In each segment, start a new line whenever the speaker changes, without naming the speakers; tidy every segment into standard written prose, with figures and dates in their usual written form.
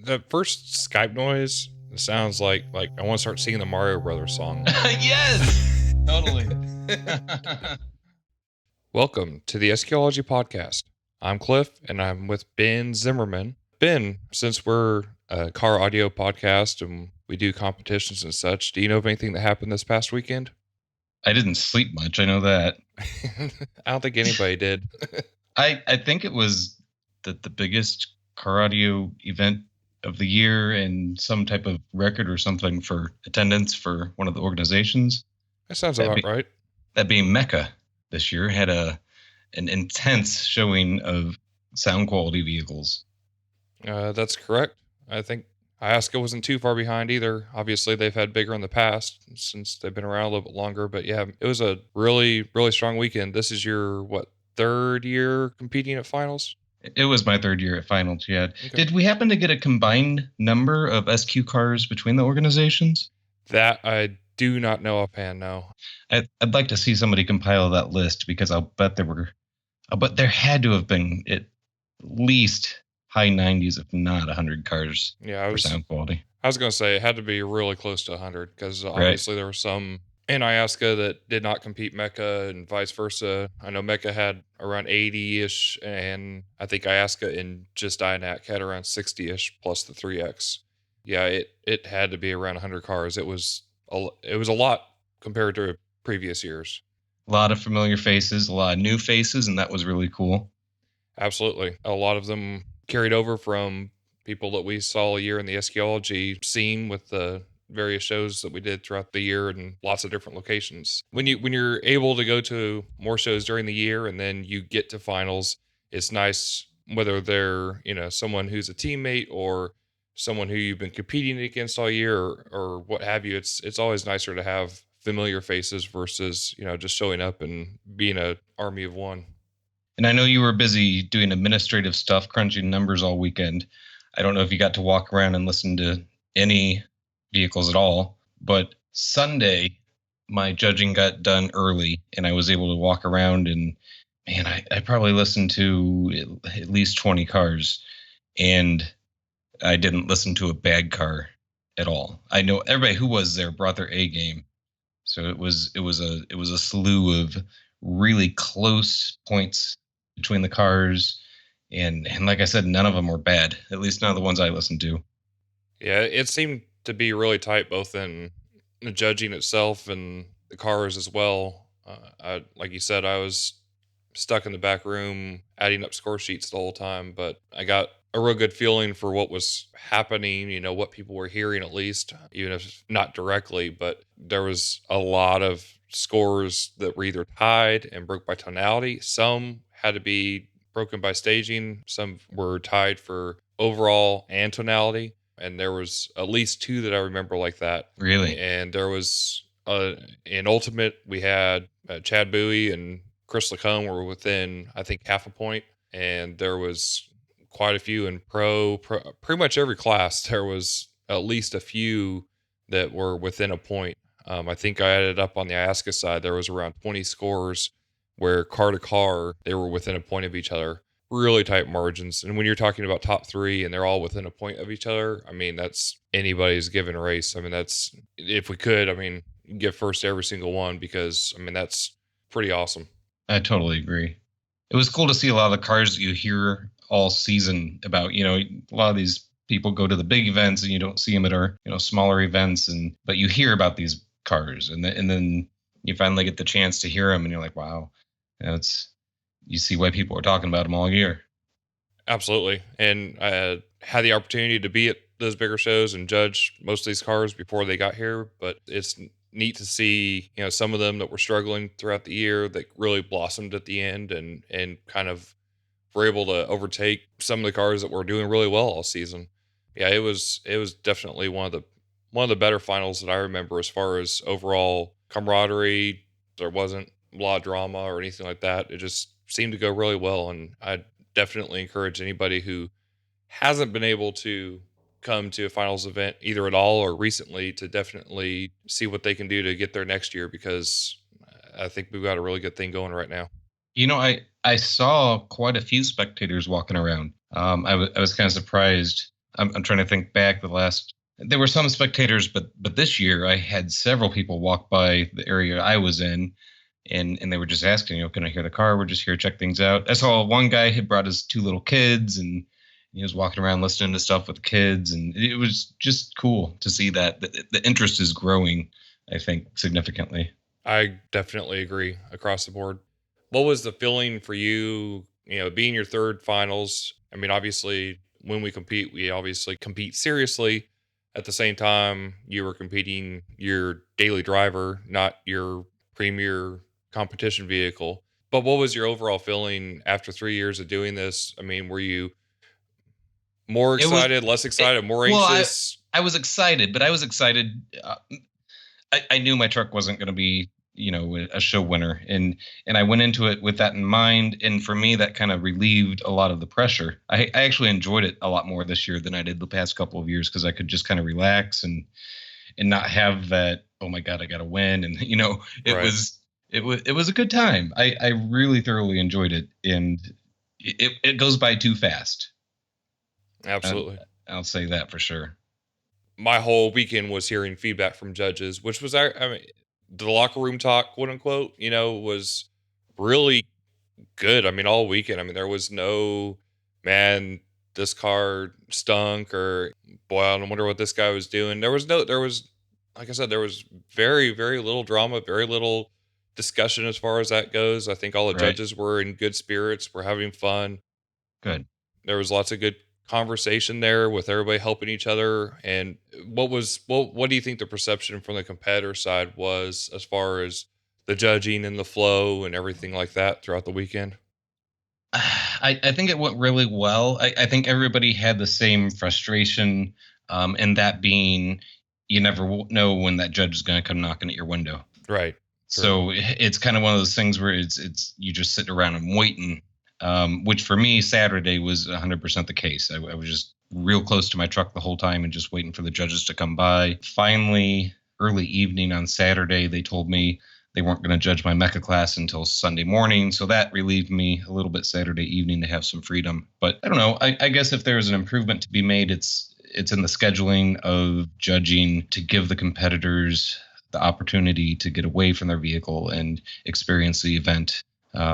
The first Skype noise sounds like I want to start singing the Mario Brothers song.
Yes, totally.
Welcome to the Eschatology Podcast. I'm Cliff, and I'm with Ben Zimmerman. Ben, since we're a car audio podcast and we do competitions and such, do you know of anything that happened this past weekend?
I didn't sleep much. I know that.
I don't think anybody did.
I think it was the biggest car audio event of the year and some type of record or something for attendance for one of the organizations.
That sounds
That,
about
be,
right.
that being Mecca this year had an intense showing of sound quality vehicles.
That's correct. I think Iasca wasn't too far behind either. Obviously, they've had bigger in the past since they've been around a little bit longer. But yeah, it was a really, really strong weekend. This is your, third year competing at finals?
It was my third year at finals, yeah.
Okay.
Did we happen to get a combined number of SQ cars between the organizations?
That I do not know offhand, no.
I'd like to see somebody compile that list because I'll bet there had to have been at least high 90s, if not 100 cars for sound quality.
I was going to say it had to be really close to 100 because obviously there were some in Iasca that did not compete Mecca and vice versa. I know Mecca had around 80-ish, and I think Iasca in just INAC had around 60-ish plus the 3X. Yeah, it had to be around 100 cars. It was a lot compared to previous years.
A lot of familiar faces, a lot of new faces, and that was really cool.
Absolutely. A lot of them carried over from people that we saw a year in the eschatology scene with the various shows that we did throughout the year in lots of different locations. When you're able to go to more shows during the year and then you get to finals, it's nice whether they're, someone who's a teammate or someone who you've been competing against all year or what have you. It's always nicer to have familiar faces versus, just showing up and being an army of one.
And I know you were busy doing administrative stuff, crunching numbers all weekend. I don't know if you got to walk around and listen to any vehicles at all, but Sunday, my judging got done early and I was able to walk around and, man, I probably listened to at least 20 cars, and I didn't listen to a bad car at all. I know everybody who was there brought their A game. So it was a slew of really close points between the cars, and like I said, none of them were bad. At least none of the ones I listened to.
Yeah, it seemed to be really tight, both in the judging itself and the cars as well. Like you said, I was stuck in the back room adding up score sheets the whole time, but I got a real good feeling for what was happening, what people were hearing, at least, even if not directly. But there was a lot of scores that were either tied and broke by tonality. Some had to be broken by staging. Some were tied for overall and tonality. And there was at least two that I remember like that.
Really?
And there was in Ultimate, we had Chad Bowie and Chris Lacombe were within, I think, half a point. And there was quite a few in pro, pretty much every class. There was at least a few that were within a point. I think I added up on the Iasca side, there was around 20 scores where car to car, they were within a point of each other. Really tight margins. And when you're talking about top three and they're all within a point of each other, I mean, that's anybody's given race. I mean, that's, if we could, get first to every single one because, that's pretty awesome.
I totally agree. It was cool to see a lot of the cars that you hear all season about. A lot of these people go to the big events and you don't see them at our, smaller events, but you hear about these cars and then you finally get the chance to hear them and you're like, wow, you see why people are talking about them all year.
Absolutely. And I had the opportunity to be at those bigger shows and judge most of these cars before they got here, but it's neat to see, some of them that were struggling throughout the year that really blossomed at the end and kind of were able to overtake some of the cars that were doing really well all season. Yeah, it was definitely one of the better finals that I remember as far as overall camaraderie. There wasn't a lot of drama or anything like that. It just seemed to go really well, and I definitely encourage anybody who hasn't been able to come to a finals event either at all or recently to definitely see what they can do to get there next year, because I think we've got a really good thing going right now.
I saw quite a few spectators walking around. I was kind of surprised. I'm trying to think back the last. There were some spectators, but this year I had several people walk by the area I was in, and they were just asking, can I hear the car? We're just here to check things out. I saw one guy had brought his two little kids, and he was walking around listening to stuff with the kids, and it was just cool to see that the interest is growing, I think, significantly.
I definitely agree across the board. What was the feeling for you, being your third finals? I mean, obviously, when we obviously compete seriously. At the same time, you were competing your daily driver, not your premier competition vehicle. But what was your overall feeling after 3 years of doing this? I mean, were you more
It was
excited, less
it,
excited, more
well,
anxious?
I was excited, but I was excited. I knew my truck wasn't going to be, a show winner, and I went into it with that in mind. And for me, that kind of relieved a lot of the pressure. I actually enjoyed it a lot more this year than I did the past couple of years because I could just kind of relax and not have that. Oh my God, I got to win, and it
Right.
was it was a good time. I really thoroughly enjoyed it, and it goes by too fast. And
Absolutely.
I'll say that for sure.
My whole weekend was hearing feedback from judges, which was, I mean, the locker room talk, quote unquote, was really good. I mean, all weekend. I mean, there was no, man, this car stunk, or boy, I don't wonder what this guy was doing. There was, like I said, there was very, very little drama, very little discussion as far as that goes. I think all the
Right.
judges were in good spirits, were having fun.
Good.
There was lots of good conversation there with everybody helping each other. And what do you think the perception from the competitor side was as far as the judging and the flow and everything like that throughout the weekend?
I think it went really well. I think everybody had the same frustration, and that being you never know when that judge is going to come knocking at your window.
Right. True.
So it's kind of one of those things where it's you just sitting around and waiting. Which for me, Saturday was 100% the case. I was just real close to my truck the whole time and just waiting for the judges to come by. Finally, early evening on Saturday, they told me they weren't going to judge my mecha class until Sunday morning. So that relieved me a little bit Saturday evening to have some freedom. But I don't know. I guess if there is an improvement to be made, it's in the scheduling of judging to give the competitors the opportunity to get away from their vehicle and experience the event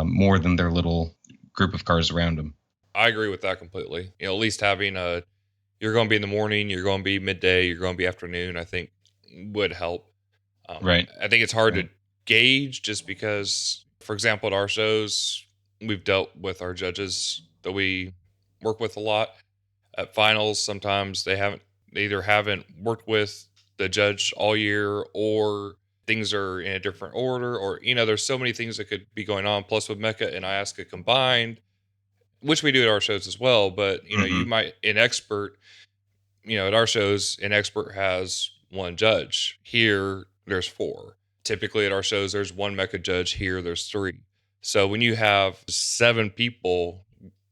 more than their little group of cars around them.
I agree with that completely. At least having you're going to be in the morning, you're going to be midday, you're going to be afternoon, I think would help.
Right.
I think it's hard
Right.
to gauge just because, for example, at our shows, we've dealt with our judges that we work with a lot. At finals, sometimes they either haven't worked with the judge all year, or things are in a different order, or, there's so many things that could be going on. Plus, with Mecca and Iaska combined, which we do at our shows as well, but, you
Hmm.
might, an expert, at our shows, an expert has one judge. Here, there's four. Typically, at our shows, there's one mecha judge. Here, there's three. So when you have seven people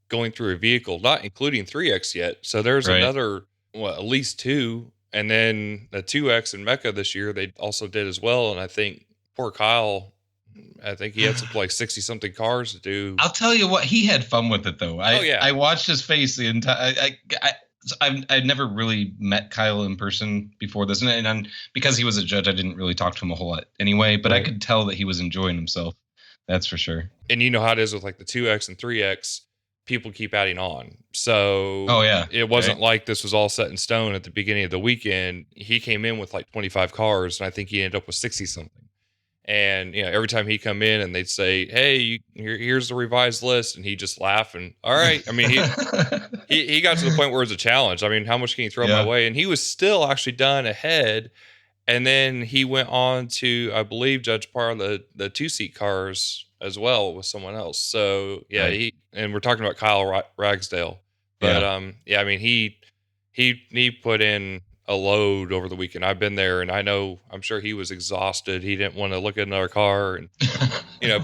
going through a vehicle, not including 3X yet, so there's
Right.
another, at least two. And then the 2X and mecha this year, they also did as well. And I think poor Kyle, I think he had something like 60 something cars to do.
I'll tell you what, he had fun with it though.
Oh,
I
yeah.
watched his face the entire. I'd never really met Kyle in person before this, and because he was a judge, I didn't really talk to him a whole lot anyway. But I
Right.
could tell that he was enjoying himself. That's for sure.
And you know how it is with like the 2X and 3X, people keep adding on. So
Oh yeah.
it
Right.
wasn't like this was all set in stone at the beginning of the weekend. He came in with like 25 cars, and I think he ended up with 60 something. And every time he come in and they'd say, "Hey, here's the revised list," and he just laugh and, "All right." I mean, he got to the point where it was a challenge. I mean, how much can you throw my
Yeah.
way? And he was still actually done ahead. And then he went on to, I believe, judge part of the 2 seat cars as well with someone else. So yeah,
Right.
he, and we're talking about Kyle Ragsdale, but
Yeah.
yeah, I mean, he put in a load over the weekend. I've been there, and I'm sure he was exhausted. He didn't want to look at another car, and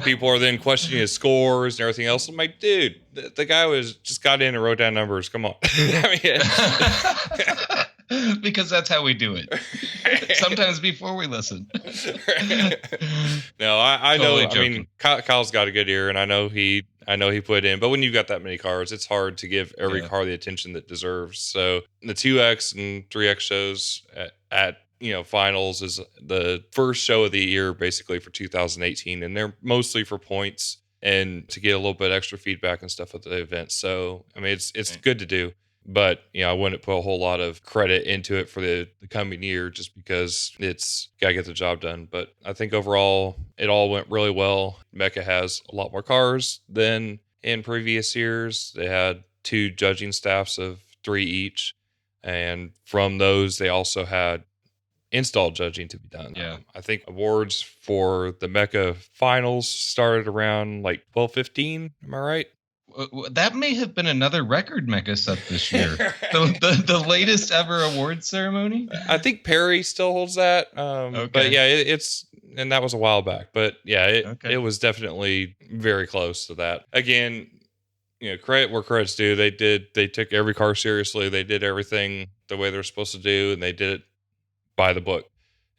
people are then questioning his scores and everything else. I'm like, dude, the guy was just got in and wrote down numbers. Come on. I mean,
because that's how we do it. Sometimes before we listen.
No, I
Totally
know. I
joking.
mean, Kyle's got a good ear, and I know he put in. But when you've got that many cars, it's hard to give every
Yeah.
car the attention that deserves. So the 2X and 3X shows at finals is the first show of the year basically for 2018, and they're mostly for points and to get a little bit extra feedback and stuff at the event. So I mean, it's
Right.
good to do. But I wouldn't put a whole lot of credit into it for the coming year just because it's got to get the job done. But I think overall it all went really well. Mecca has a lot more cars than in previous years. They had two judging staffs of three each, and from those they also had install judging to be done.
Yeah.
I think awards for the Mecca finals started around like 12:15. Am I right?
That may have been another record Mecca set this year. The latest ever award ceremony.
I think Perry still holds that. But
Okay.
yeah, it's and that was a while back. But yeah, it
Okay.
was definitely very close to that. Again, credit where credit's due. They took every car seriously. They did everything the way they're supposed to do, and they did it by the book.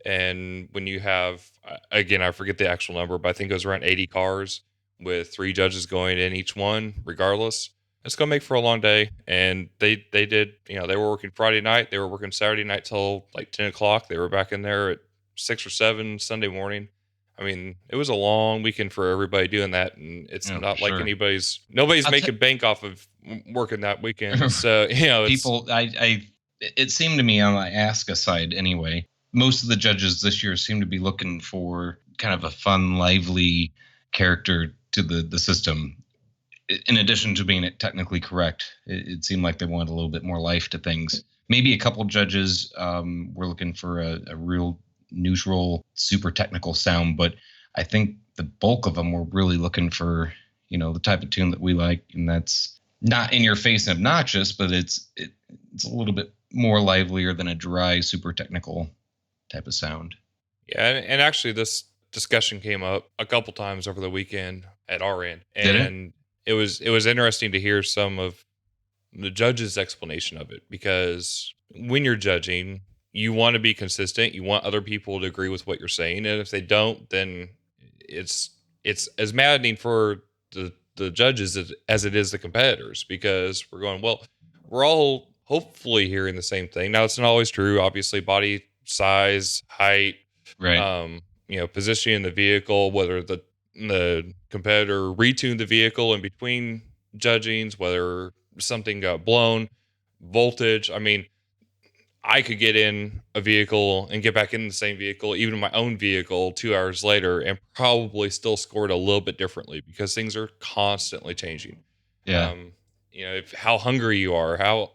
And when you have, again, I forget the actual number, but I think it was around 80 cars with three judges going in each one, regardless. It's going to make for a long day. And they did, they were working Friday night. They were working Saturday night till like 10 o'clock. They were back in there at 6 or 7 Sunday morning. I mean, it was a long weekend for everybody doing that. And it's
Yeah, for
not like
sure.
nobody's
I'll
making bank off of working that weekend. So, it's
People, it seemed to me on my Aska side anyway, most of the judges this year seem to be looking for kind of a fun, lively character to the system. In addition to being technically correct, it seemed like they wanted a little bit more life to things. Maybe a couple judges were looking for a real neutral, super technical sound, but I think the bulk of them were really looking for, the type of tune that we like, and that's not in your face and obnoxious, but it's a little bit more livelier than a dry, super technical type of sound.
Yeah, and actually, this discussion came up a couple times over the weekend at our end,
Did it?
and it was interesting to hear some of the judge's explanation of it because when you're judging, you want to be consistent. You want other people to agree with what you're saying, and if they don't, then it's it's as maddening for the judges as it is the competitors because we're going, well, we're all hopefully hearing the same thing. Now it's not always true. Obviously, body size, height,
Right.
positioning the vehicle, whether the competitor retuned the vehicle in between judgings, whether something got blown, voltage. I mean, I could get in a vehicle and get back in the same vehicle, even my own vehicle, 2 hours later, and probably still scored a little bit differently because things are constantly changing.
Yeah.
Um, how hungry you are, how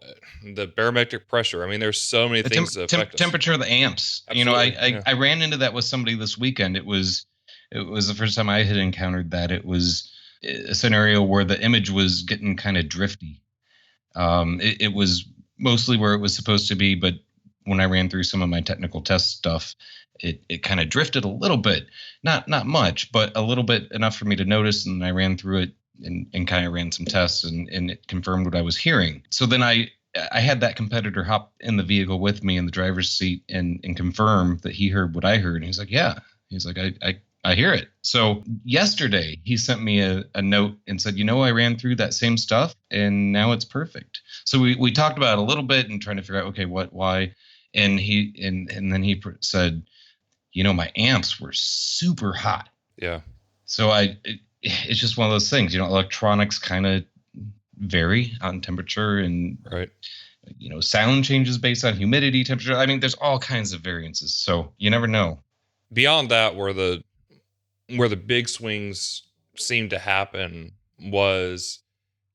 the barometric pressure. I mean, there's so many
The
things that affect us.
temperature of the amps.
Absolutely.
I ran into that with somebody this weekend. It was the first time I had encountered that. It was a scenario where the image was getting kind of drifty. It was mostly where it was supposed to be, but when I ran through some of my technical test stuff, it kind of drifted a little bit, not much, but a little bit enough for me to notice. And I ran through it and kind of ran some tests, and it confirmed what I was hearing. So then I had that competitor hop in the vehicle with me in the driver's seat and confirm that he heard what I heard. And he's like, yeah. He's like, I hear it. So yesterday he sent me a note and said, I ran through that same stuff and now it's perfect. So we talked about it a little bit and trying to figure out, okay, why? And then he said, my amps were super hot.
Yeah.
So it's just one of those things, electronics kind of vary on temperature and,
Right.
sound changes based on humidity, temperature. I mean, there's all kinds of variances. So you never know.
Beyond that, where the big swings seemed to happen was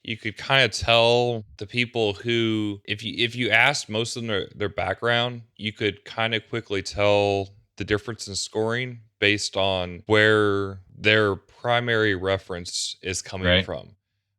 you could kind of tell the people who, if you asked most of them their background, you could kind of quickly tell the difference in scoring based on where their primary reference is coming
Right.
from.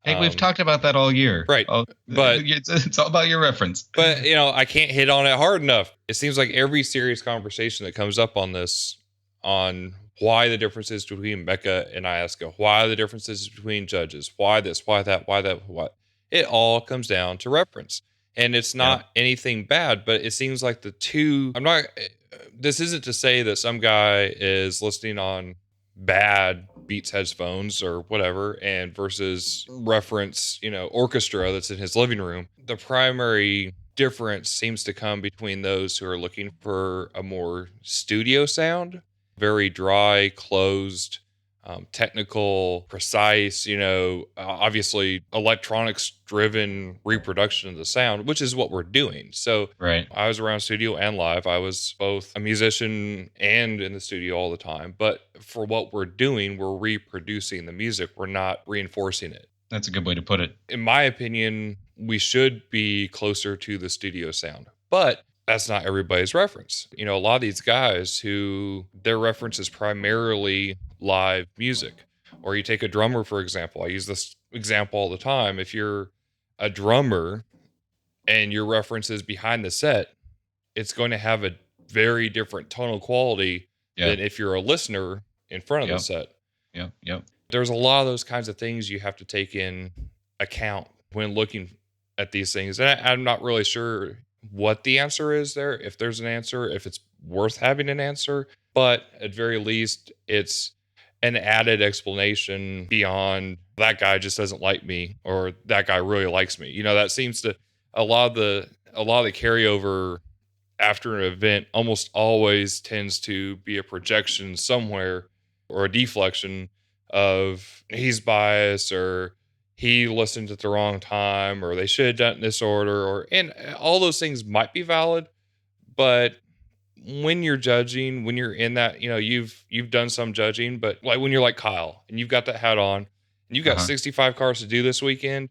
Hey, we've talked about that all year.
Right. But
It's all about your reference.
But I can't hit on it hard enough. It seems like every serious conversation that comes up on this, on why the differences between Mecca and Iasca, why the differences between judges, why this, why that, why that, what, it all comes down to reference. And it's
Yep.
not anything bad, but it seems like the two, I'm not, this isn't to say that some guy is listening on bad Beats headphones or whatever, and versus reference, orchestra that's in his living room. The primary difference seems to come between those who are looking for a more studio sound, very dry, closed, technical, precise, obviously electronics driven reproduction of the sound, which is what we're doing. So
Right.
I was around studio and live. I was both a musician and in the studio all the time. But for what we're doing, we're reproducing the music, we're not reinforcing it.
That's a good way to put it.
In my opinion, we should be closer to the studio sound. But that's not everybody's reference. A lot of these guys who their reference is primarily live music. Or you take a drummer, for example. I use this example all the time. If you're a drummer and your reference is behind the set, it's going to have a very different tonal quality
Yeah.
than if you're a listener in front of the
Yep.
set.
Yep. Yep.
There's a lot of those kinds of things you have to take in account when looking at these things. And I'm not really sure what the answer is there, if there's an answer, if it's worth having an answer, but at very least, it's an added explanation beyond that guy just doesn't like me or that guy really likes me. That seems to a lot of the carryover after an event almost always tends to be a projection somewhere or a deflection of he's biased or he listened at the wrong time or they should have done it in this order, and all those things might be valid, but when you're judging, when you're in that, you've done some judging, but like when you're like Kyle and you've got that hat on and you've got
Uh-huh.
65 cars to do this weekend,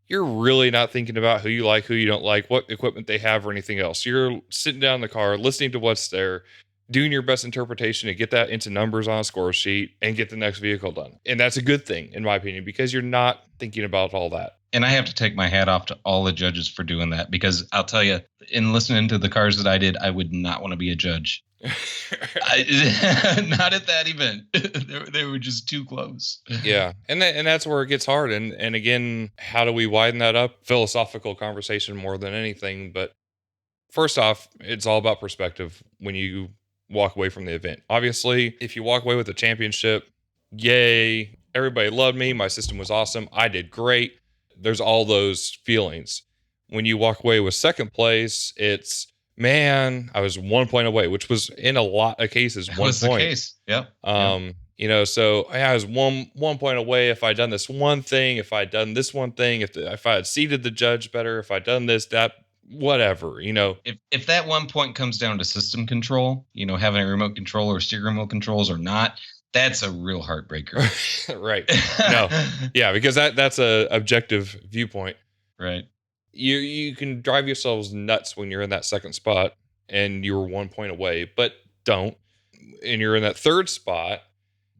you're really not thinking about who you like, who you don't like, what equipment they have, or anything else. You're sitting down in the car, listening to what's there, doing your best interpretation to get that into numbers on a score sheet and get the next vehicle done. And that's a good thing, in my opinion, because you're not thinking about all that.
And I have to take my hat off to all the judges for doing that, because I'll tell you, in listening to the cars that I did, I would not want to be a judge. Not at that event. They were just too close.
Yeah. And that's where it gets hard. And again, how do we widen that up? Philosophical conversation more than anything. But first off, it's all about perspective when you walk away from the event. Obviously, if you walk away with a championship, yay, everybody loved me. My system was awesome. I did great. There's all those feelings. When you walk away with second place, it's, man, I was 1 point away, which was in a lot of cases
That
1
was
point.
the case. Yep.
So I was one point away. If I'd done this one thing, if I'd done this one thing, if I had seated the judge better, if I'd done this, that, whatever.
If that 1 point comes down to system control, having a remote control or steering wheel controls or not, that's a real heartbreaker.
Right. No. Yeah, because that's a objective viewpoint.
Right.
You can drive yourselves nuts when you're in that second spot and you were 1 point away, but don't. And you're in that third spot.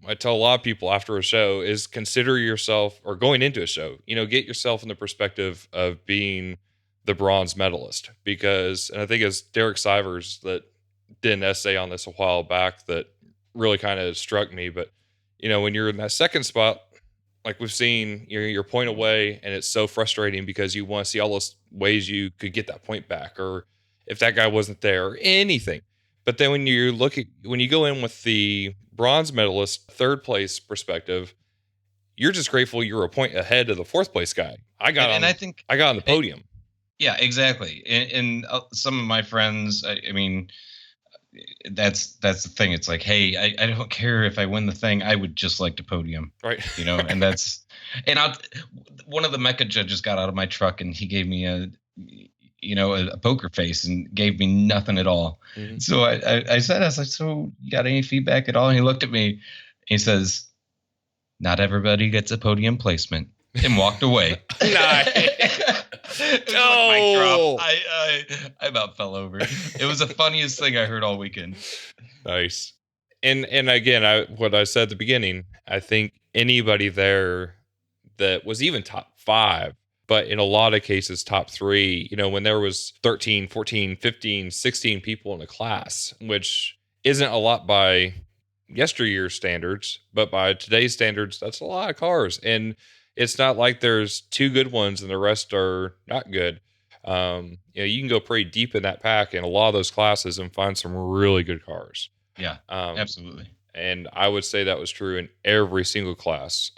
I tell a lot of people after a show is consider yourself, or going into a show, get yourself in the perspective of being the bronze medalist, because, and I think it's Derek Sivers that did an essay on this a while back that really kind of struck me. But when you're in that second spot, like we've seen, you're point away, and it's so frustrating because you want to see all those ways you could get that point back, or if that guy wasn't there, or anything. But then when you go in with the bronze medalist third place perspective, you're just grateful you're a point ahead of the fourth place guy. I got on the podium.
Yeah, exactly. And some of my friends, I mean, that's the thing. It's like, hey, I don't care if I win the thing. I would just like to podium,
right?
And that's, and one of the Mecca judges got out of my truck and he gave me a poker face and gave me nothing at all. Mm-hmm. So I said, so you got any feedback at all? And he looked at me and he says, not everybody gets a podium placement, and walked away.
Nice.
No. I about fell over. It was the funniest thing I heard all weekend.
Nice. And again, what I said at the beginning, I think anybody there that was even top 5, but in a lot of cases, top 3, when there was 13, 14, 15, 16 people in a class, which isn't a lot by yesteryear's standards, but by today's standards, that's a lot of cars. And it's not like there's 2 good ones and the rest are not good. You can go pretty deep in that pack in a lot of those classes and find some really good cars.
Yeah,
Um,
absolutely.
and I would say that was true in every single class,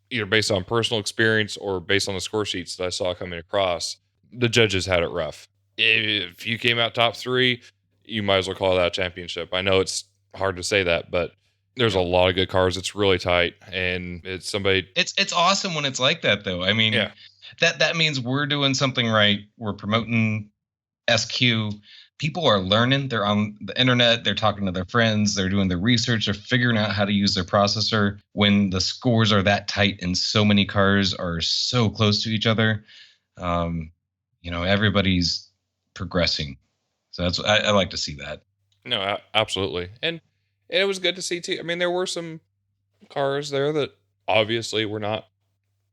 either based on personal experience or based on the score sheets that I saw coming across. The judges had it rough. If you came out top 3, you might as well call that a championship. I know it's hard to say that, but there's a
Yep.
lot of good cars. It's really tight, and it's somebody.
It's awesome when it's like that, though. I
Yeah,
mean, that means we're doing something right. We're promoting SQ. People are learning. They're on the internet. They're talking to their friends. They're doing their research. They're figuring out how to use their processor. When the scores are that tight and so many cars are so close to each other, um, everybody's progressing. So I like to see that.
no, absolutely, and it was good to see too. I mean, there were some cars there that obviously were not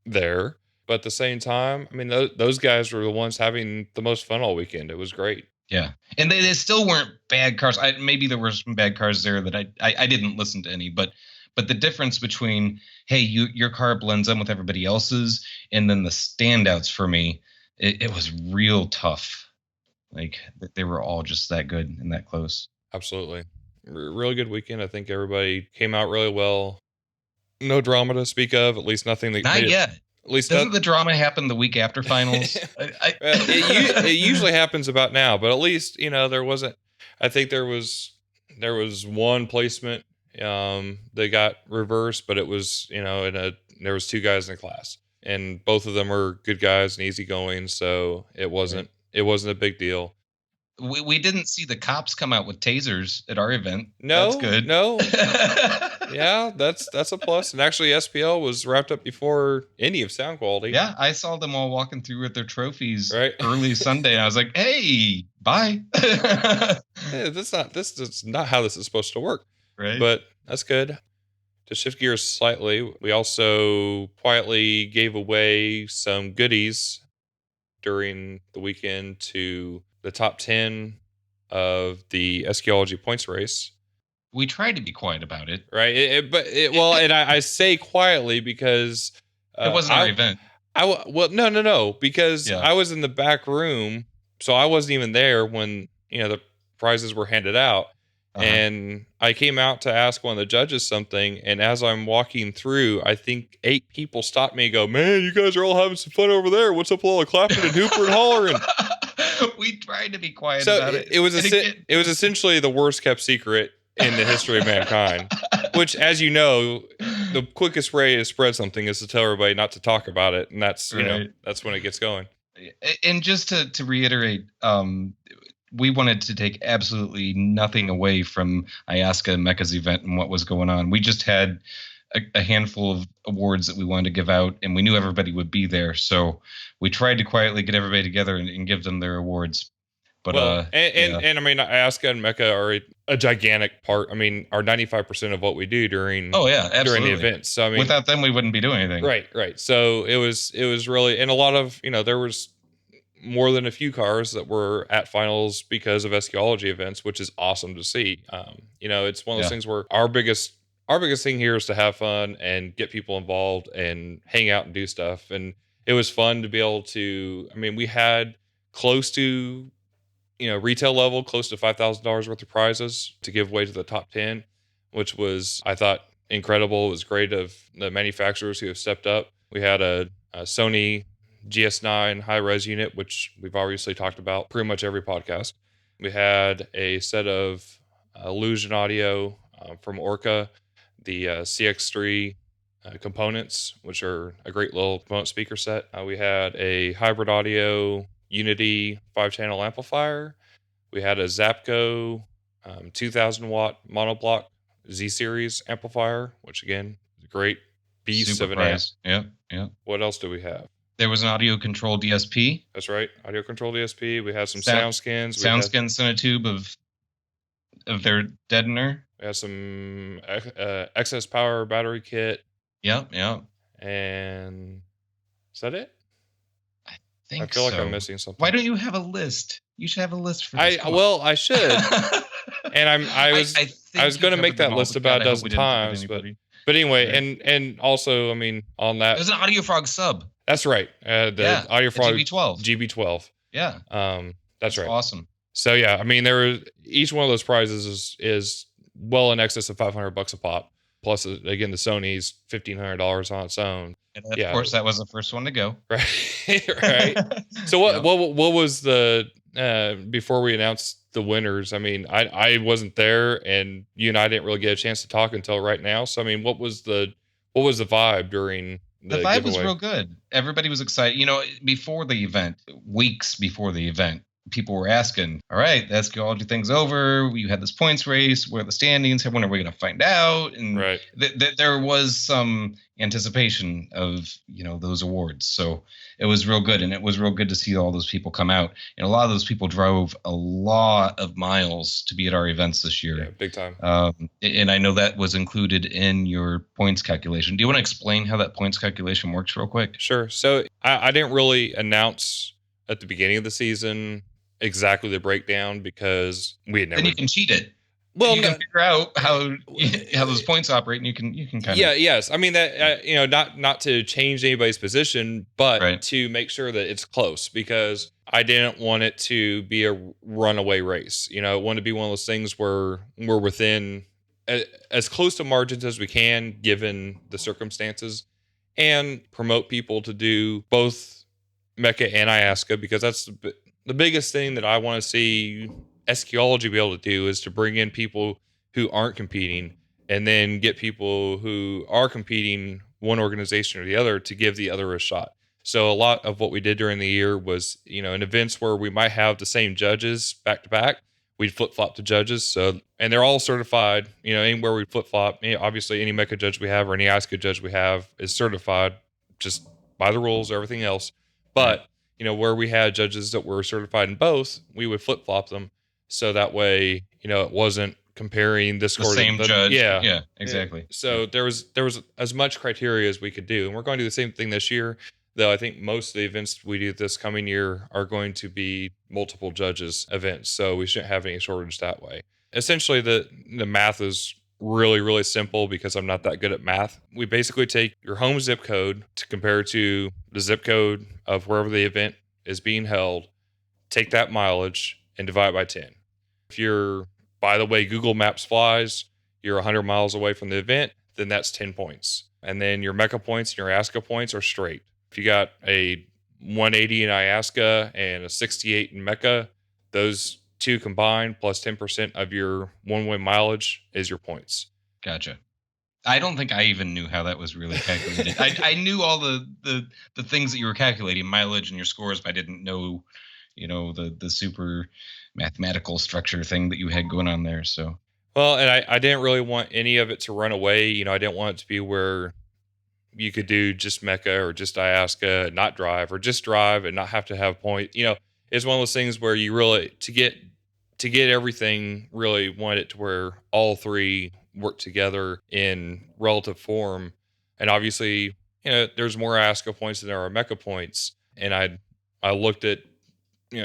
there, but at the same time, I mean, those guys were the ones having the most fun all weekend. It was great.
Yeah, and they still weren't bad cars. Maybe there were some bad cars there that I didn't listen to any, but the difference between, hey, your car blends in with everybody else's, and then the standouts for me, it was real tough. Like they were all just that good and that close.
Absolutely. Really good weekend. I think everybody came out really well. No drama to speak of, at least nothing that
Not
made it,
yet.
at least not.
Doesn't the drama happen the week after finals?
It usually happens about now, but at least, there wasn't, I think there was one placement, that got reversed, but it was, there was 2 guys in the class and both of them are good guys and easygoing. So
Right.
it wasn't a big deal.
We didn't see the cops come out with tasers at our event. That's
No,
good.
no. Yeah, that's a plus. And actually, SPL was wrapped up before any of sound quality.
Yeah, I saw them all walking through with their trophies
Right.
early Sunday, and I was like, "Hey, bye."
This is not how this is supposed to work.
Right?
But that's good. To shift gears slightly, we also quietly gave away some goodies during the weekend to the top 10 of the Eschaeology points race.
We tried to be quiet about it.
Right. Well, and I say quietly because
It wasn't our event.
well, no, because
Yeah.
I was in the back room, so I wasn't even there when the prizes were handed out,
Uh-huh.
and I came out to ask one of the judges something, and as I'm walking through, I think 8 people stopped me and go, "Man, you guys are all having some fun over there. What's up with all the clapping and hooping and hollering?"
We tried to be quiet
So
about it.
it was
And again,
it was essentially the worst kept secret in the history of mankind. Which, as you know, the quickest way to spread something is to tell everybody not to talk about it, and that's
Right.
that's when it gets going.
And just to reiterate, we wanted to take absolutely nothing away from Ayaska and Mecca's event and what was going on. We just had a handful of awards that we wanted to give out, and we knew everybody would be there, so we tried to quietly get everybody together and give them their awards. But
Well,
yeah.
and I mean, Ayaska and Mecca are a gigantic part. I mean, are 95% of what we do during
Oh yeah,
during the
absolutely.
events. So I mean,
Without them, we wouldn't be doing anything.
right. So it was really, and a lot of there was more than a few cars that were at finals because of Eschaeology events, which is awesome to see. It's one of those
Yeah.
things where our biggest thing here is to have fun and get people involved and hang out and do stuff. And it was fun to be able to. I mean, we had close to retail level, close to $5,000 worth of prizes to give away to the top 10, which was, I thought, incredible. It was great of the manufacturers who have stepped up. We had a Sony GS9 high res unit, which we've obviously talked about pretty much every podcast. We had a set of Illusion Audio from Orca, the CX3 components, which are a great little component speaker set. We had a hybrid audio Unity 5-channel amplifier. We had a Zapco 2000 watt monoblock Z series amplifier, which again is a great beast
Super
of an amp.
prize. Yeah.
What else do we have?
There was an audio control DSP.
That's right, audio control DSP. We had some
Sound-
sound skins.
SoundSkin sent a tube of their deadener.
We had some excess power battery kit.
Yeah.
And is that it?
I
feel like I'm missing something.
Why don't you have a list? You should have a list for this.
I should. And I was going to make that list about a dozen times, but anyway,
Right.
and also, I mean, on that,
There's an Audio Frog sub.
That's right. The
Yeah,
audio
a
fraud
GB12.
GB12.
Yeah,
That's
that's
right.
awesome.
So yeah, I mean, each one of those prizes is well in excess of $500 a pop. Plus, again, the Sony's $1,500 on its own.
And of
Yeah,
course, that was the first one to go.
right, right. So
Yep.
what was the before we announced the winners? I mean, I wasn't there, and you and I didn't really get a chance to talk until right now. So I mean, what was the vibe during
The
the
vibe was
giveaway?
real good. Everybody was excited. Before the event, weeks before the event, people were asking, "All right, that's all your things over. You had this points race. Where are the standings? When are we going to find out?" And
Right.
there was some anticipation of those awards. So it was real good, and it was real good to see all those people come out. And a lot of those people drove a lot of miles to be at our events this
Yeah,
year.
big time.
And I know that was included in your points calculation. Do you want to explain how that points calculation works real quick?
Sure. So I didn't really announce at the beginning of the season exactly the breakdown because we had
Then
never.
you can cheat it.
Well,
You can
no,
figure out how those points operate, and you can kind of
yeah, yes. I mean that not to change anybody's position, but
right.
to make sure that it's close because I didn't want it to be a runaway race. I want to be one of those things where we're within as close to margins as we can given the circumstances and promote people to do both Mecca and Iasca because that's the biggest thing that I want to see SQology be able to do is to bring in people who aren't competing and then get people who are competing, one organization or the other, to give the other a shot. So a lot of what we did during the year was, in events where we might have the same judges back to back, we'd flip flop the judges. So, and they're all certified, anywhere we flip flop, obviously any Mecca judge we have or any ASCA judge we have is certified just by the rules, everything else.
Right.
But, where we had judges that were certified in both, we would flip flop them. So that way, it wasn't comparing this
The
score to
same
the
judge.
yeah.
Yeah, exactly.
So
Yeah.
there was as much criteria as we could do, and we're going to do the same thing this year. Though I think most of the events we do this coming year are going to be multiple judges events, so we shouldn't have any shortage that way. Essentially, the math is really really simple because I'm not that good at math. We basically take your home zip code to compare to the zip code of wherever the event is being held, take that mileage and divide by 10. If you're, by the way, Google Maps flies, you're 100 miles away from the event, then that's 10 points. And then your Mecca points and your Iasca points are straight. If you got a 180 in Iasca and a 68 in Mecca, those two combined plus 10% of your one-way mileage is your points.
Gotcha. I don't think I even knew how that was really calculated. I knew all the things that you were calculating, mileage and your scores, but I didn't know, the super mathematical structure thing that you had going on there. So
Well, and I didn't really want any of it to run away. I didn't want it to be where you could do just Mecca or just Iasca and not drive, or just drive and not have to have point. It's one of those things where you really to get everything really want it to where all three work together in relative form. And obviously, there's more Iasca points than there are Mecca points. And I looked at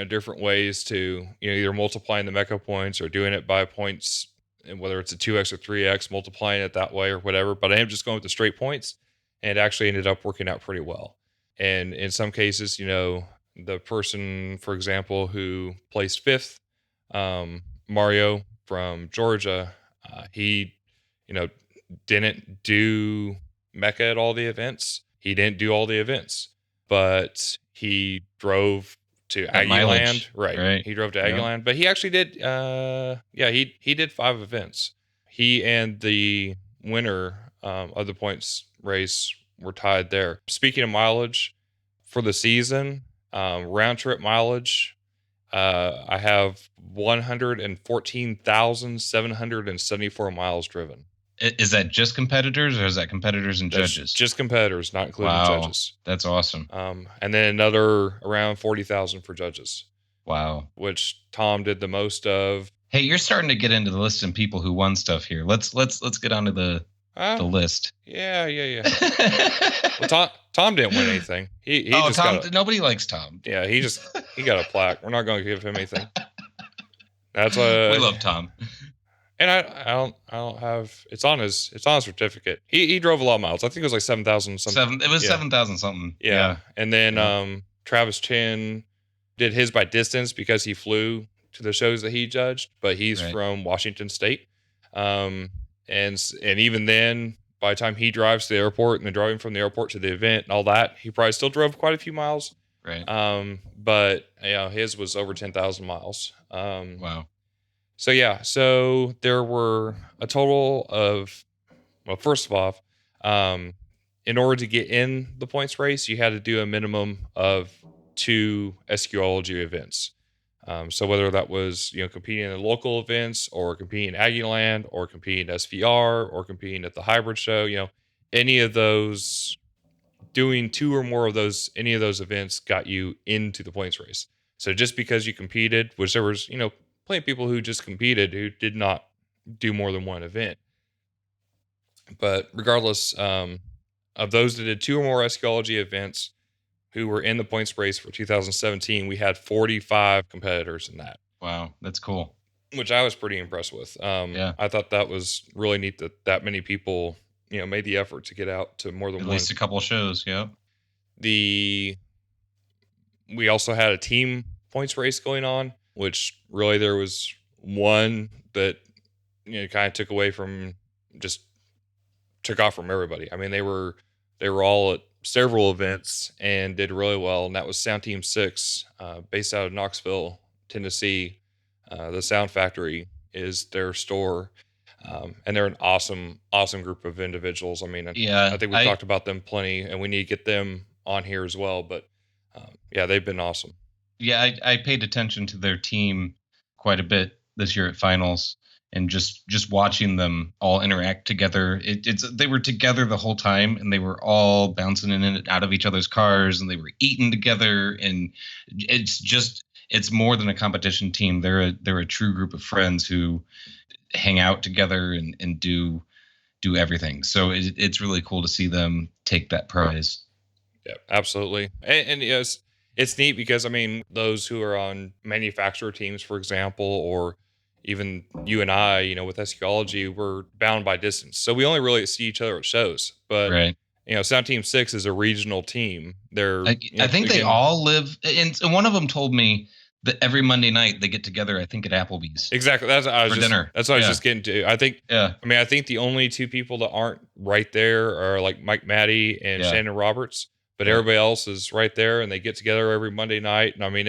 different ways to either multiplying the Mecca points or doing it by points, and whether it's a 2x or 3x, multiplying it that way or whatever. But I am just going with the straight points, and it actually ended up working out pretty well. And in some cases, the person, for example, who placed fifth, Mario from Georgia, he, didn't do Mecca at all the events. He didn't do all the events, but he drove to
that
Aggieland.
mileage,
Right.
right?
He drove to
Yeah.
Aggieland, but he actually did, he did 5 events. He and the winner of the points race were tied there. Speaking of mileage for the season, round trip mileage, I have 114,774 miles driven.
Is that just competitors, or is that competitors and
That's
judges?
just competitors, not including
Wow,
judges.
that's awesome.
And then another around 40,000 for judges,
Wow.
which Tom did the most of.
Hey, you're starting to get into the list of people who won stuff here. Let's get onto the list.
Yeah. Well, Tom didn't win anything. He just
Tom.
got
Nobody likes Tom.
yeah. He got a plaque. We're not going to give him anything. That's
We love Tom.
And I don't have it's on his certificate. He drove a lot of miles. I think it was like 7,000 some.
It was
Yeah.
7,000 something.
Yeah.
Yeah.
And then
Yeah.
Travis Chin did his by distance because he flew to the shows that he judged, but he's
Right.
from Washington State. Um and even then, by the time he drives to the airport and then driving from the airport to the event and all that, he probably still drove quite a few miles.
Right.
But his was over 10,000 miles.
Wow.
So yeah, so there were a total of, well, first of all, um, in order to get in the points race, you had to do a minimum of 2 SQLG events. So whether that was competing in the local events or competing in Aggieland or competing at SVR or competing at the hybrid show, any of those, doing 2 or more of those, any of those events got you into the points race. So just because you competed, which there was plenty of people who just competed who did not do more than one event. But regardless, of those that did 2 or more SQLG events who were in the points race for 2017, we had 45 competitors in that,
Wow. That's cool.
which I was pretty impressed with.
Yeah.
I thought that was really neat that many people, made the effort to get out to more than
At
one.
least a couple shows. Yeah.
We also had a team points race going on, which really there was one that kind of took away from, just took off from everybody. I mean, they were all at several events and did really well, and that was Sound Team 6, based out of Knoxville, Tennessee. The Sound Factory is their store, and they're an awesome group of individuals. I mean, I
Yeah.
think we've talked about them plenty, and we need to get them on here as well. But yeah, they've been awesome.
Yeah, I paid attention to their team quite a bit this year at finals, and just watching them all interact together. It's they were together the whole time, and they were all bouncing in and out of each other's cars, and they were eating together, and it's more than a competition team. They're a true group of friends who hang out together and do everything. So it's really cool to see them take that prize.
Yeah, absolutely. And yes, it's neat because I mean, those who are on manufacturer teams, for example, or even you and I, with Escology, we're bound by distance, so we only really see each other at shows. But
Right.
Sound Team 6 is a regional team. They're
I think they
again,
all live, and one of them told me that every Monday night they get together. I think at Applebee's
exactly.
for dinner.
That's what I was
Yeah,
just getting to. I think.
yeah,
I mean, I think the only 2 people that aren't right there are like Mike Matty and
yeah,
Shannon Roberts, but
yeah,
everybody else is right there, and they get together every Monday night. And I mean,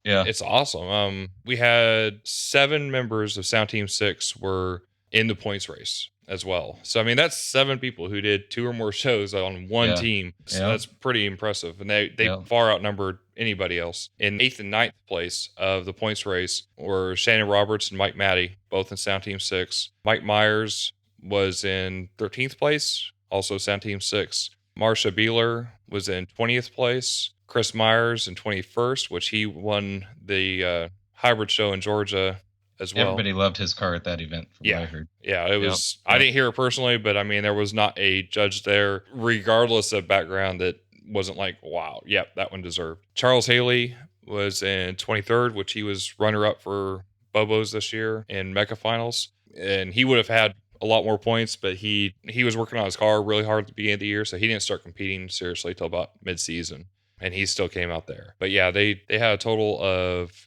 yeah,
it's awesome. We had 7 members of Sound Team 6 were in the points race as well. So I mean, that's 7 people who did 2 or more shows on one
yeah,
team. So
yeah,
that's pretty impressive, and they
yeah.
far outnumbered anybody else. In 8th and 9th place of the points race were Shannon Roberts and Mike Matty, both in Sound Team 6. Mike Myers was in 13th place, also Sound Team 6. Marsha Beeler was in 20th place. Chris Myers in 21st, which he won the hybrid show in Georgia as well.
Everybody loved his car at that event, from what I heard.
Yeah, it
Yep,
was. I
yep.
didn't hear it personally, but I mean, there was not a judge there, regardless of background, that wasn't like, wow, yep, that one deserved. Charles Haley was in 23rd, which he was runner up for Bobo's this year in Mecca finals, and he would have had a lot more points, but he was working on his car really hard at the beginning of the year, so he didn't start competing seriously till about mid-season, and he still came out there. But yeah, they had a total of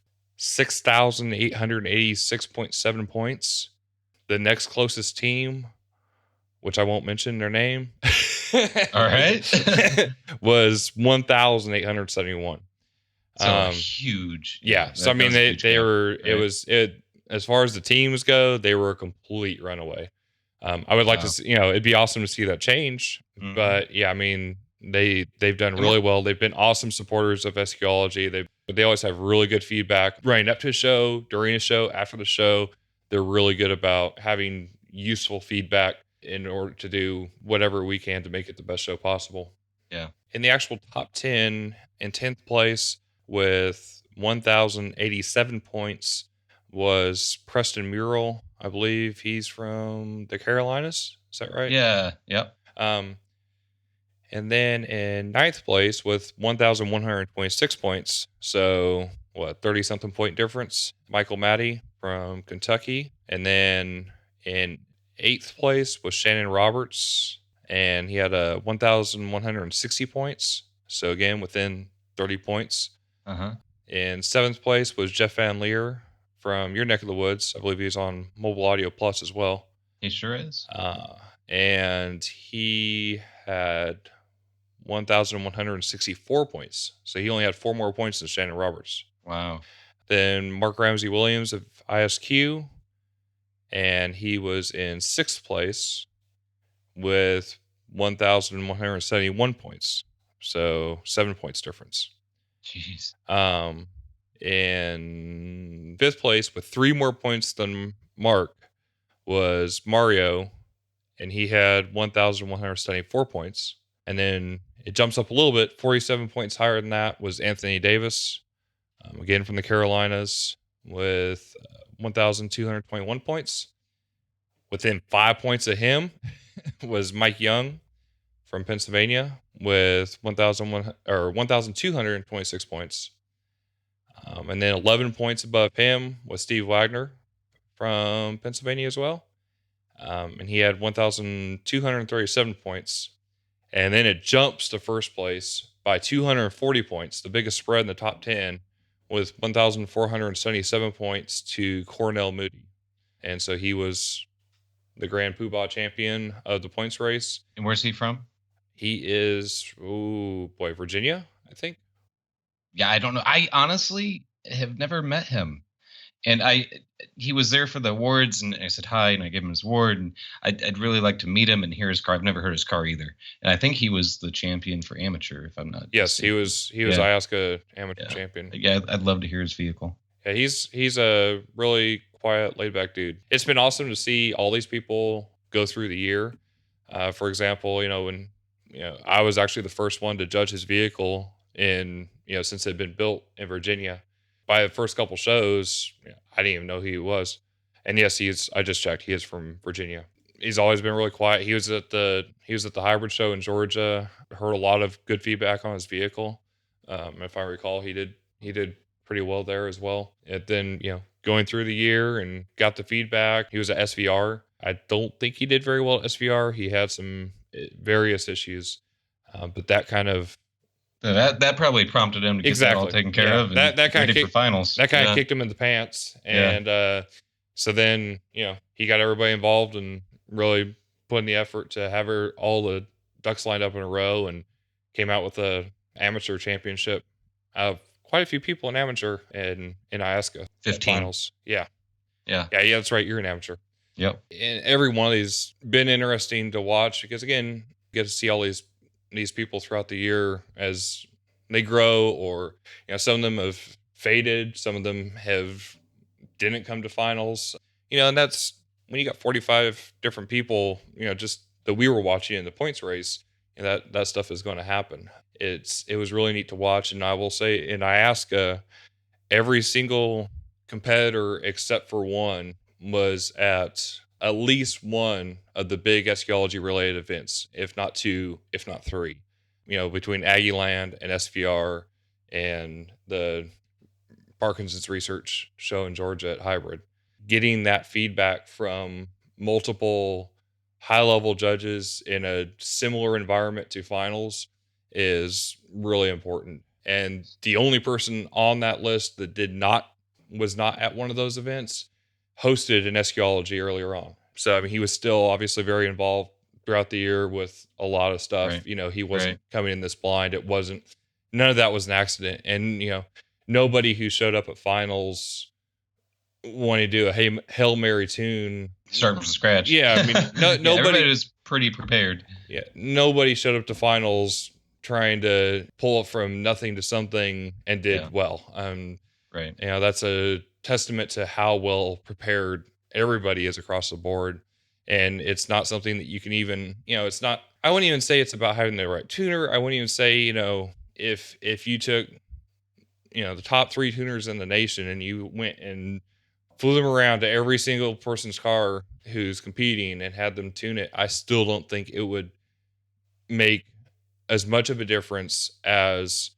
6,886.7 points. The next closest team, which I won't mention their name,
All right.
was 1,871.
So huge.
Yeah. So I
that
mean,
was a huge
they
gap,
were. It
right?
was it as far as the teams go, they were a complete runaway. I would like to
Wow.
see, it'd be awesome to see that change.
Mhm.
But yeah, I mean, they've done
And we're
really well. They've been awesome supporters of Escology. They always have really good feedback running up to a show, during a show, after the show. They're really good about having useful feedback in order to do whatever we can to make it the best show possible.
Yeah.
In the actual top 10, in 10th place with 1,087 points was Preston Murrell. I believe he's from the Carolinas. Is that right?
Yeah. Yep.
Um, and then in 9th place with 1,126 points. So, what, 30 something point difference? Michael Matty. from Kentucky. And then in eighth place was Shannon Roberts, and he had a 1,160 points. So again, within 30 points.
Uh-huh.
In seventh place was Jeff Van Leer from your neck of the woods. I believe he's on Mobile Audio Plus as well.
He sure is.
Uh, and he had 1,164 points. So he only had 4 more points than Shannon Roberts.
Wow.
Then Mark Ramsey Williams of ISQ, and he was in sixth place with 1,171 points. So 7 points difference.
Jeez.
In fifth place with 3 more points than Mark was Mario, and he had 1,174 points. And then it jumps up a little bit, 47 points higher than that was Anthony Davis, again from the Carolinas, with 1,221 points. Within 5 points of him was Mike Young from Pennsylvania with 1,226 points. And then 11 points above him was Steve Wagner from Pennsylvania as well. And he had 1,237 points. And then it jumps to first place by 240 points, the biggest spread in the top 10, with 1,477 points to Cornell Moody. And so he was the Grand Poobah champion of the points race.
And where's he from?
He is, Virginia, I think.
Yeah, I don't know. I honestly have never met him. And he was there for the awards, and I said hi, and I gave him his award, and I'd really like to meet him and hear his car. I've never heard his car either, and I think he was the champion for amateur, if I'm not.
Yes,
mistaken.
He was Iosca amateur
Yeah.
champion.
Yeah, I'd love to hear his vehicle.
Yeah, he's a really quiet, laid back dude. It's been awesome to see all these people go through the year. For example, when I was actually the first one to judge his vehicle since it had been built in Virginia. By the first couple shows, I didn't even know who he was. And yes, I just checked. He is from Virginia. He's always been really quiet. He was at the hybrid show in Georgia. Heard a lot of good feedback on his vehicle. If I recall, he did pretty well there as well. And then, going through the year and got the feedback. He was at SVR. I don't think he did very well at SVR. He had some various issues, but that kind of
that probably prompted him to get that all taken care of. And
that kind of
ready for finals.
That kind of kicked him in the pants, and so then he got everybody involved and really put in the effort to have all the ducks lined up in a row, and came out with a amateur championship out of quite a few people in amateur in Iosca
15
finals. Yeah,
yeah,
that's right. You're an amateur.
Yep.
And every one of these been interesting to watch because again, you get to see all these people throughout the year as they grow, or some of them have faded, some of them didn't come to finals. And that's when you got 45 different people, just that we were watching in the points race, that stuff is going to happen. It was really neat to watch, and I will say in Iosca, every single competitor except for one was at least one of the big Escology related events, if not two, if not three, between Aggieland and SVR and the Parkinson's Research Show in Georgia at Hybrid. Getting that feedback from multiple high level judges in a similar environment to finals is really important. And the only person on that list that was not at one of those events hosted an Escology earlier on. So, he was still obviously very involved throughout the year with a lot of stuff.
Right.
He wasn't coming in this blind. None of that was an accident. And, nobody who showed up at finals wanted to do a Hail Mary tune.
Start from scratch.
Yeah. Nobody
everybody was pretty prepared.
Yeah. Nobody showed up to finals trying to pull it from nothing to something and did well.
Right.
That's a testament to how well prepared everybody is across the board. And it's not something that you can even, it's not, I wouldn't even say it's about having the right tuner. I wouldn't even say, if you took, the top 3 tuners in the nation and you went and flew them around to every single person's car who's competing and had them tune it, I still don't think it would make as much of a difference as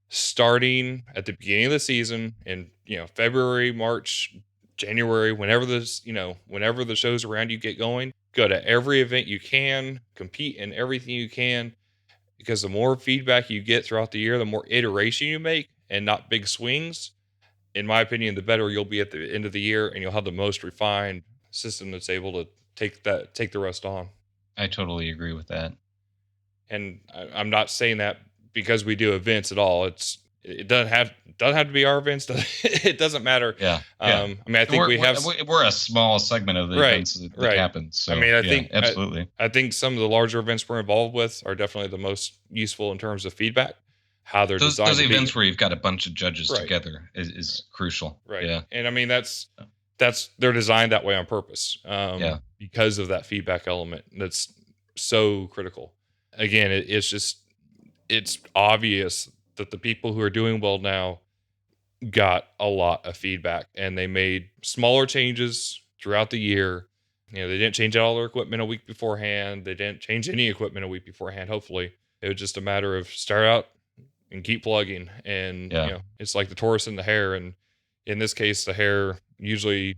starting at the beginning of the season in February, March, January, whenever the shows around you get going, go to every event you can, compete in everything you can, because the more feedback you get throughout the year, the more iteration you make and not big swings. In my opinion, the better you'll be at the end of the year, and you'll have the most refined system that's able to take the rest on.
I totally agree with that.
And I'm not saying that because we do events at all. It doesn't have to be our events. It doesn't matter.
Yeah, yeah.
I mean, I think
We're a small segment of the
right,
events that
right.
happen.
I
So
mean,
yeah, absolutely.
I think some of the larger events we're involved with are definitely the most useful in terms of feedback, how they're
Those
designed to be.
events where you've got a bunch of judges
Right,
together is crucial.
right.
Yeah,
And I mean, that's they're designed that way on purpose,
yeah,
because of that feedback element that's so critical. Again, it's obvious that the people who are doing well now got a lot of feedback, and they made smaller changes throughout the year. They didn't change all their equipment a week beforehand. They didn't change any equipment a week beforehand. Hopefully, it was just a matter of start out and keep plugging. And
yeah,
it's like the tortoise and the hare. And in this case, the hare usually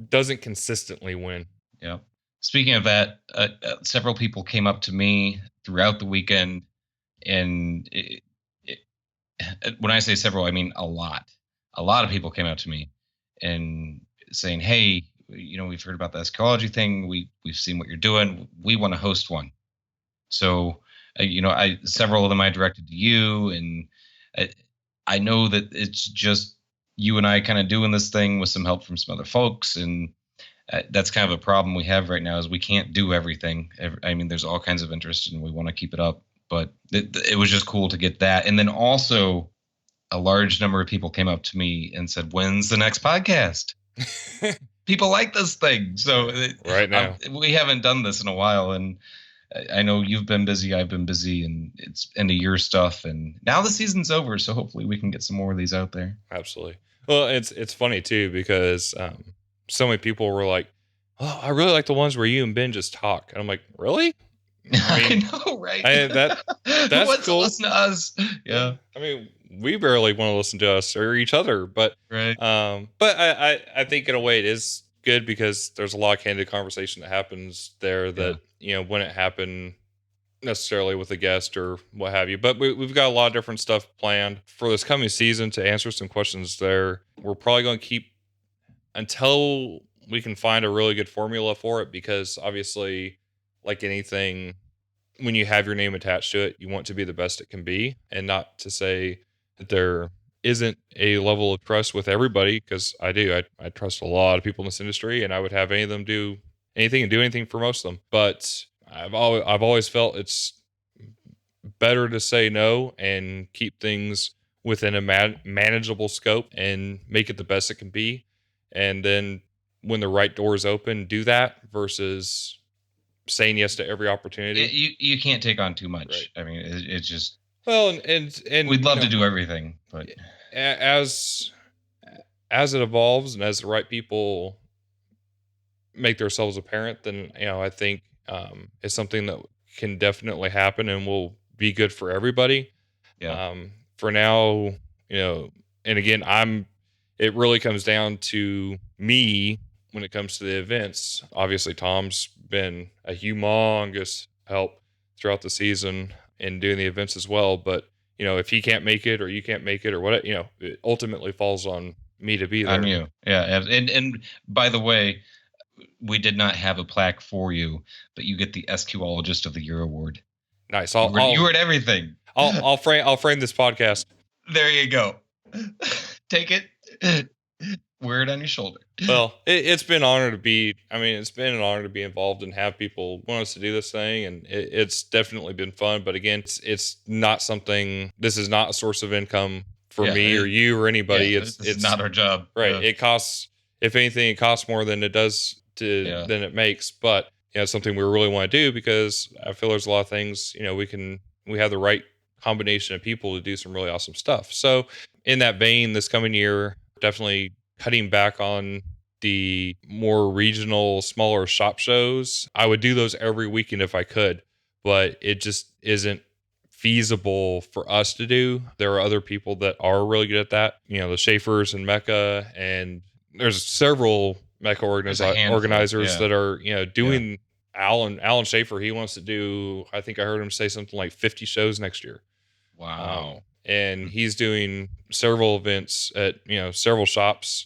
doesn't consistently win.
yeah. Speaking of that, several people came up to me throughout the weekend, and when I say several, I mean a lot. A lot of people came out to me and saying, "Hey, we've heard about the eschatology thing. We've seen what you're doing. We want to host one." So, I several of them I directed to you, and I, I know that it's just you and I kind of doing this thing with some help from some other folks, and that's kind of a problem we have right now is we can't do everything. I mean, there's all kinds of interest, and we want to keep it up. But it was just cool to get that, and then also a large number of people came up to me and said, "When's the next podcast?" People like this thing, so
Right now,
we haven't done this in a while, and I know you've been busy, I've been busy, and it's end of year stuff, and now the season's over, so hopefully we can get some more of these out there.
absolutely. Well, it's funny too because so many people were like, "Oh, I really like the ones where you and Ben just talk," and I'm like, "Really? I
I
mean,
know, right? Who
that's
wants to
cool."
listen to us?
Yeah.
Yeah,
I mean, we barely want to listen to us or each other,
right.
but I think in a way it is good because there's a lot of candid conversation that happens there
Yeah,
that wouldn't happen necessarily with a guest or what have you. But we've got a lot of different stuff planned for this coming season to answer some questions there. We're probably going to keep until we can find a really good formula for it, because obviously, like anything, when you have your name attached to it, you want to be the best it can be, and not to say that there isn't a level of trust with everybody, because I do. I trust a lot of people in this industry, and I would have any of them do anything and do anything for most of them. But I've always felt it's better to say no and keep things within a manageable scope and make it the best it can be. And then when the right doors open, do that versus saying yes to every opportunity.
you can't take on too
Right.
much. I mean, it's just
Well, and
we'd love to do everything, but
as it evolves and as the right people make themselves apparent, then I think it's something that can definitely happen and will be good for everybody.
yeah,
For now, you know, and again, it really comes down to me when it comes to the events. Obviously, Tom's been a humongous help throughout the season in doing the events as well. But, if he can't make it or you can't make it or what, it ultimately falls on me to be
on
there.
you. Yeah, and by the way, we did not have a plaque for you, but you get the SQologist of the Year award.
Nice.
You were at everything.
I'll frame this podcast.
There you go. Take it. Wear it on your shoulder.
Well, it's been an honor to be. I mean, it's been an honor to be involved and have people want us to do this thing, and it's definitely been fun. But again, it's not something. This is not a source of income for
Yeah,
me or you or anybody.
Yeah,
it's
it's not our job.
right.
Yeah.
It costs. If anything, it costs more than it does
Yeah.
than it makes. But it's something we really want to do because I feel there's a lot of things. We have the right combination of people to do some really awesome stuff. So in that vein, this coming year, definitely cutting back on the more regional, smaller shop shows. I would do those every weekend if I could, but it just isn't feasible for us to do. There are other people that are really good at that. The Schaefers and Mecca and there's several
There's a handful.
organizers
Yeah.
that are
Yeah.
doing. Alan Schaefer, he wants to do, I think I heard him say something like 50 shows next year.
Wow.
And
Mm.
he's doing several events at several shops,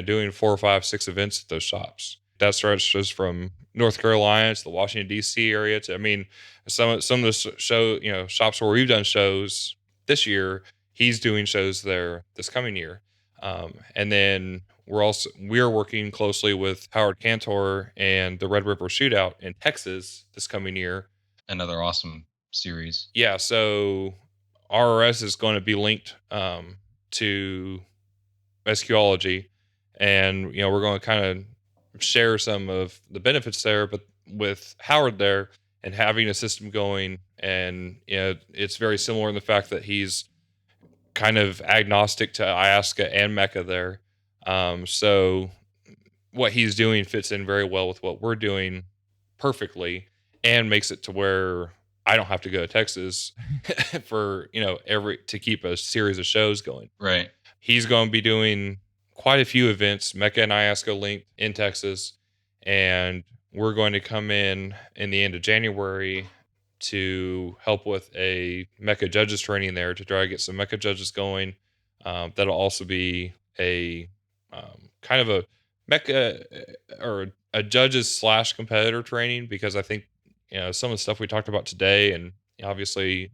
doing 4 or 5, 6 events at those shops. That stretches from North Carolina to the Washington D.C. area to, I mean, some of the shops where we've done shows this year. He's doing shows there this coming year, and then we're working closely with Howard Cantor and the Red River Shootout in Texas this coming year.
Another awesome series.
Yeah, so RRS is going to be linked to SQology, and we're going to kind of share some of the benefits there, but with Howard there and having a system going, and it's very similar in the fact that he's kind of agnostic to Iasca and Mecca there. So what he's doing fits in very well with what we're doing perfectly, and makes it to where I don't have to go to Texas for every to keep a series of shows going.
Right.
He's going to be doing quite a few events, Mecca and Iasca linked in Texas, and we're going to come in the end of January to help with a Mecca judges training there to try to get some Mecca judges going. That'll also be a kind of a Mecca or a judges slash competitor training, because I think some of the stuff we talked about today, and obviously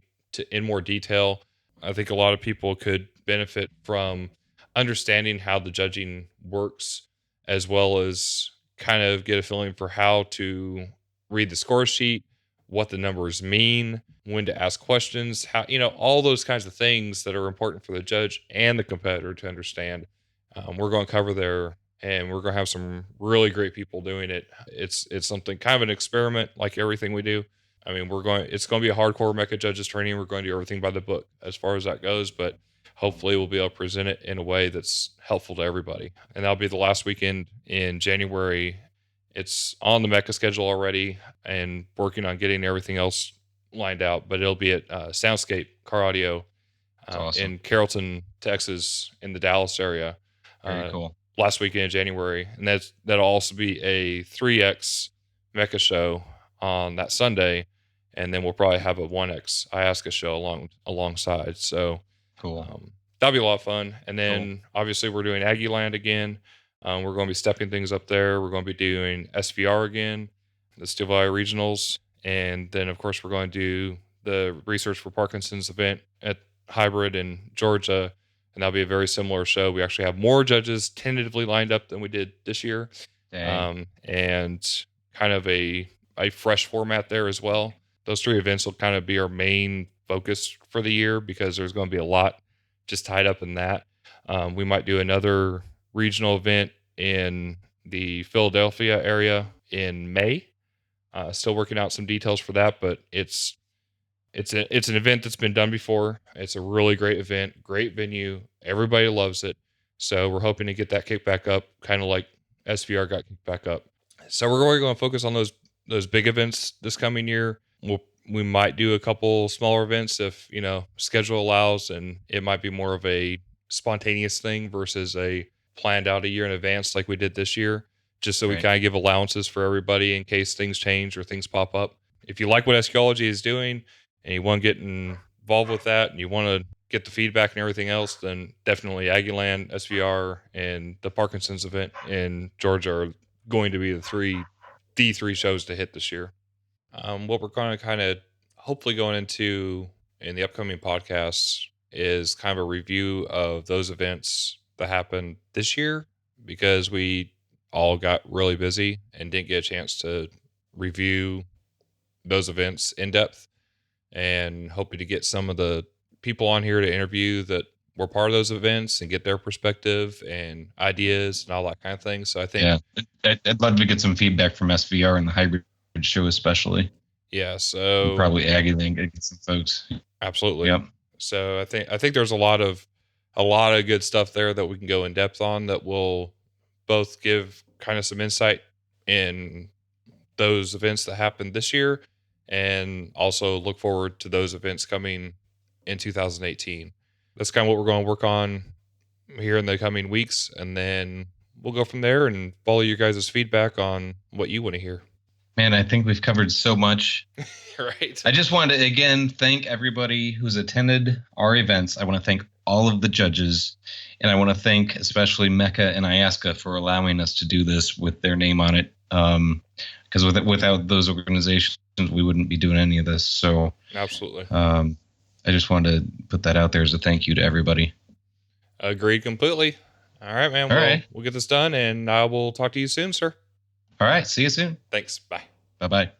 in more detail, I think a lot of people could benefit from understanding how the judging works, as well as kind of get a feeling for how to read the score sheet, what the numbers mean, when to ask questions, how, all those kinds of things that are important for the judge and the competitor to understand. We're going to cover there, and we're going to have some really great people doing it. It's something kind of an experiment, like everything we do. I mean, it's going to be a hardcore Mecha judges training. We're going to do everything by the book as far as that goes, but hopefully we'll be able to present it in a way that's helpful to everybody. And that'll be the last weekend in January. It's on the Mecha schedule already, and working on getting everything else lined out, but it'll be at Soundscape Car Audio
It's awesome.
in Carrollton, Texas, in the Dallas area,
Very
uh,
cool.
last weekend in January, and that'll also be a 3X Mecha show on that Sunday, and then we'll probably have a 1X Iasca show alongside. So
Cool.
that'll be a lot of fun. And
Cool.
then obviously we're doing Aggie Land again. We're going to be stepping things up there. We're going to be doing SVR again, the Steel Valley Regionals, and then of course we're going to do the Research for Parkinson's event at Hybrid in Georgia, and that'll be a very similar show. We actually have more judges tentatively lined up than we did this year,
Dang.
and kind of a fresh format there as well. Those 3 events will kind of be our main focus for the year, because there's going to be a lot just tied up in that. We might do another regional event in the Philadelphia area in May. Still working out some details for that, but it's an event that's been done before. It's a really great event, great venue. Everybody loves it. So we're hoping to get that kicked back up, kind of like SVR got kicked back up. So we're really going to focus on those big events this coming year. We might do a couple smaller events if schedule allows, and it might be more of a spontaneous thing versus a planned out a year in advance like we did this year, just so we
Right.
kind of give allowances for everybody in case things change or things pop up. If you like what Escology is doing and you want to get involved with that, and you want to get the feedback and everything else, then definitely Aggieland, SVR, and the Parkinson's event in Georgia are going to be the three shows to hit this year. What we're going to kind of hopefully going into in the upcoming podcasts is kind of a review of those events that happened this year, because we all got really busy and didn't get a chance to review those events in depth, and hoping to get some of the people on here to interview that were part of those events and get their perspective and ideas and all that kind of thing. So I think,
Yeah. I'd love to get some feedback from SVR and the hybrid show, especially.
yeah,
And
so
probably Aggie then get some folks.
absolutely.
Yep.
So I think there's a lot of good stuff there that we can go in depth on, that will both give kind of some insight in those events that happened this year, and also look forward to those events coming in 2018. That's kind of what we're going to work on here in the coming weeks, and then we'll go from there and follow your guys' feedback on what you want to hear.
Man, I think we've covered so much.
Right.
I just wanted to again thank everybody who's attended our events. I want to thank all of the judges, and I want to thank especially Mecca and Ayaska for allowing us to do this with their name on it. Because without those organizations, we wouldn't be doing any of this. So
Absolutely.
I just wanted to put that out there as a thank you to everybody.
Agreed completely. All right, man.
All
Well,
right.
we'll get this done, and I will talk to you soon, sir.
All right. See you soon.
Thanks. Bye.
Bye-bye.